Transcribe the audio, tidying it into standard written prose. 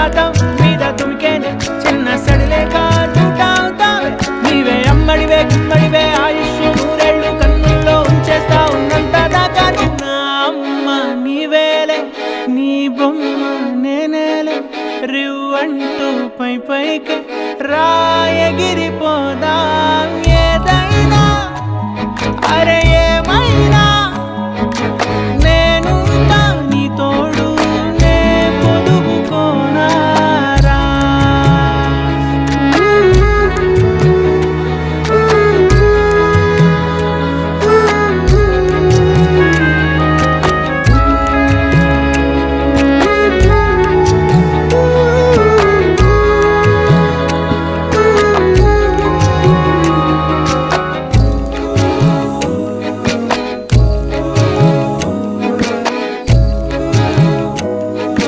సుప్రభాతం మీద తుమికేనే చిన్న సడిలేక చూటావుతావే నీవే అమ్మడివే గుమ్మడివే ఆయుష్ నూరేళ్ళు కన్నుల్లో ఉంచేస్తా ఉన్నంత దాకా నా అమ్మ నీవేలే నీ బొమ్మ నేనేలే రివ్వంటూ పై పైకి రాయగిరిపోదాం